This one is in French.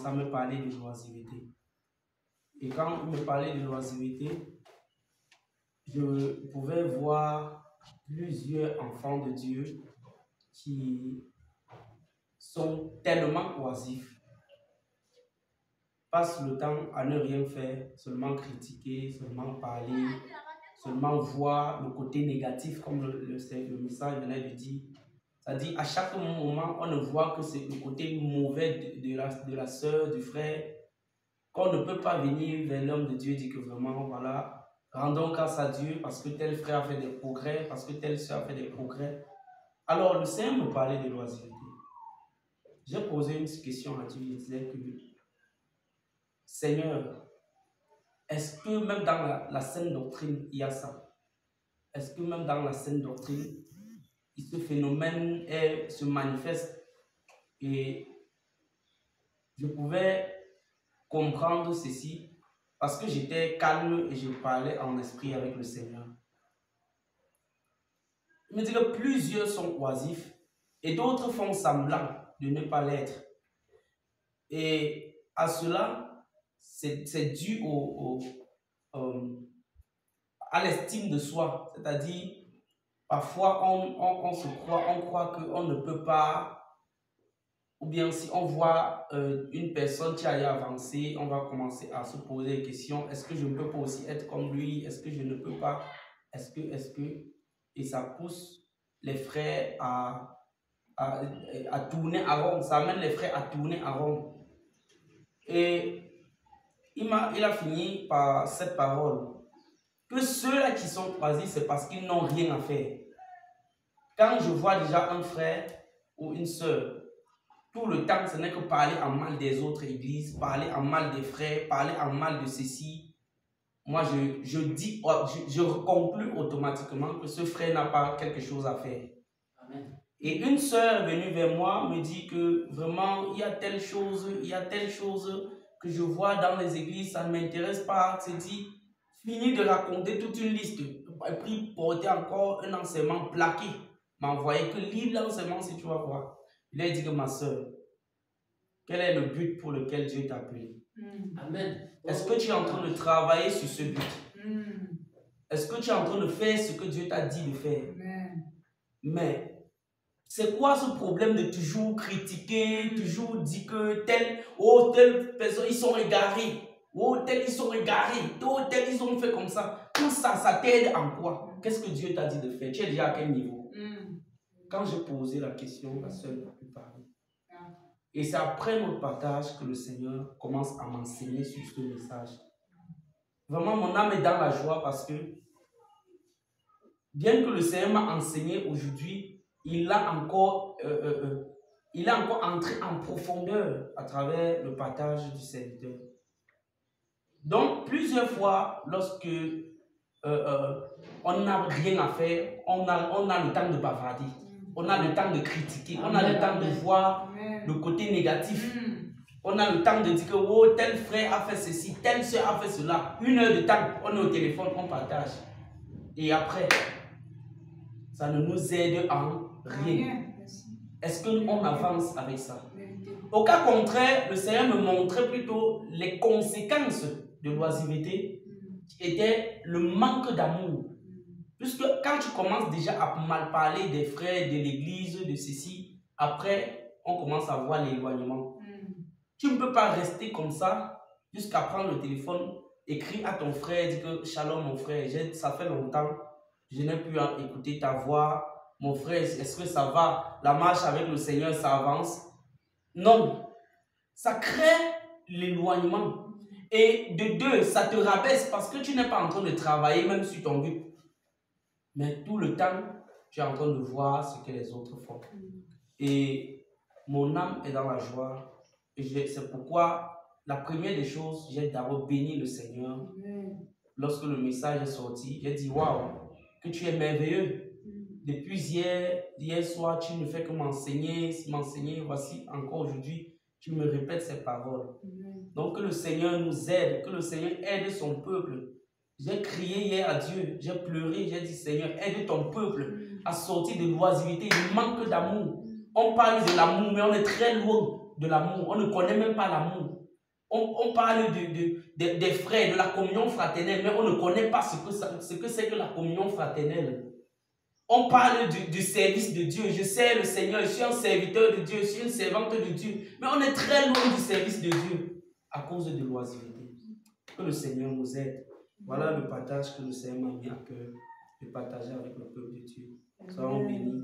commençait à me parler de l'oisiveté. Et quand il me parlait de l'oisiveté, je pouvais voir plusieurs enfants de Dieu qui sont tellement oisifs, passent le temps à ne rien faire, seulement critiquer, seulement parler, seulement voir le côté négatif, comme le message venait de dire. C'est-à-dire, à chaque moment, on ne voit que c'est le côté mauvais de la sœur, du frère, qu'on ne peut pas venir vers l'homme de Dieu et dire que vraiment, voilà, rendons grâce à Dieu parce que tel frère a fait des progrès, parce que telle sœur a fait des progrès. Alors, le Seigneur me parlait de l'oisiveté. J'ai posé une question à Dieu, je disais que, Seigneur, est-ce que même dans la saine doctrine, il y a ça? Est-ce que même dans la saine doctrine, ce phénomène se manifeste? Et je pouvais comprendre ceci parce que j'étais calme et je parlais en esprit avec le Seigneur. Il me dit que plusieurs sont oisifs et d'autres font semblant de ne pas l'être. Et à cela, c'est dû à l'estime de soi. C'est-à-dire, parfois, on se croit, on croit qu'on ne peut pas. Ou bien si on voit une personne qui a avancé, on va commencer à se poser des questions. Est-ce que je ne peux pas aussi être comme lui? Est-ce que je ne peux pas? Est-ce que? Et ça pousse les frères à tourner à rond. Ça amène les frères à tourner à rond. Et il a fini par cette parole. Que ceux-là qui sont oisifs, c'est parce qu'ils n'ont rien à faire. Quand je vois déjà un frère ou une sœur, tout le temps, ce n'est que parler en mal des autres églises, parler en mal des frères, parler en mal de ceci. Moi, je conclus automatiquement que ce frère n'a pas quelque chose à faire. Amen. Et une sœur est venue vers moi, me dit que vraiment, il y a telle chose que je vois dans les églises, ça ne m'intéresse pas. C'est dit, fini de raconter toute une liste. Et puis, porter encore un enseignement plaqué. M'a envoyé que lis l'enseignement si tu vas voir. Il a dit que ma soeur, quel est le but pour lequel Dieu t'a appelé? Amen. Est-ce que tu es en train de travailler sur ce but? Est-ce que tu es en train de faire ce que Dieu t'a dit de faire? Amen. Mais c'est quoi ce problème de toujours critiquer, toujours dire que telle personne, ils sont égarés. Oh, tel, ils sont égarés. Oh, tel, ils ont fait comme ça. Tout ça, ça t'aide en quoi? Qu'est-ce que Dieu t'a dit de faire? Tu es déjà à quel niveau? Quand j'ai posé la question, la sœur n'a pu parler. Et c'est après notre partage que le Seigneur commence à m'enseigner sur ce message. Vraiment, mon âme est dans la joie parce que, bien que le Seigneur m'a enseigné aujourd'hui, il a encore entré en profondeur à travers le partage du serviteur. Donc, plusieurs fois, lorsque on n'a rien à faire, on a le temps de bavarder. On a le temps de critiquer, on a le temps de voir le côté négatif. On a le temps de dire que oh, tel frère a fait ceci, telle soeur a fait cela. 1 heure de temps, on est au téléphone, on partage. Et après, ça ne nous aide en rien. Est-ce qu'on avance avec ça? Au cas contraire, le Seigneur me montrait plutôt les conséquences de l'oisiveté, qui était le manque d'amour. Puisque quand tu commences déjà à mal parler des frères, de l'église, de ceci, après, on commence à voir l'éloignement. Tu ne peux pas rester comme ça jusqu'à prendre le téléphone, écrire à ton frère, dire que shalom mon frère, ça fait longtemps, je n'ai plus à écouter ta voix. Mon frère, est-ce que ça va? La marche avec le Seigneur, ça avance? Non. Ça crée l'éloignement. Et de deux, ça te rabaisse parce que tu n'es pas en train de travailler même sur ton but. Mais tout le temps, tu es en train de voir ce que les autres font. Et mon âme est dans la joie. Et c'est pourquoi la première des choses, j'ai d'abord béni le Seigneur. Lorsque le message est sorti, j'ai dit waouh, que tu es merveilleux. Depuis hier soir, tu ne fais que m'enseigner, voici encore aujourd'hui, tu me répètes ces paroles. Donc que le Seigneur nous aide, que le Seigneur aide son peuple. J'ai crié hier à Dieu, j'ai pleuré, j'ai dit Seigneur, aide ton peuple à sortir de l'oisiveté, du manque d'amour. On parle de l'amour, mais on est très loin de l'amour. On ne connaît même pas l'amour. On parle des frères, de la communion fraternelle, mais on ne connaît pas ce que c'est que la communion fraternelle. On parle du service de Dieu. Je sers le Seigneur, je suis un serviteur de Dieu, je suis une servante de Dieu. Mais on est très loin du service de Dieu à cause de l'oisiveté. Que le Seigneur nous aide. Voilà le partage que le Seigneur m'a mis à cœur de partager avec le peuple de Dieu. Soyons bénis.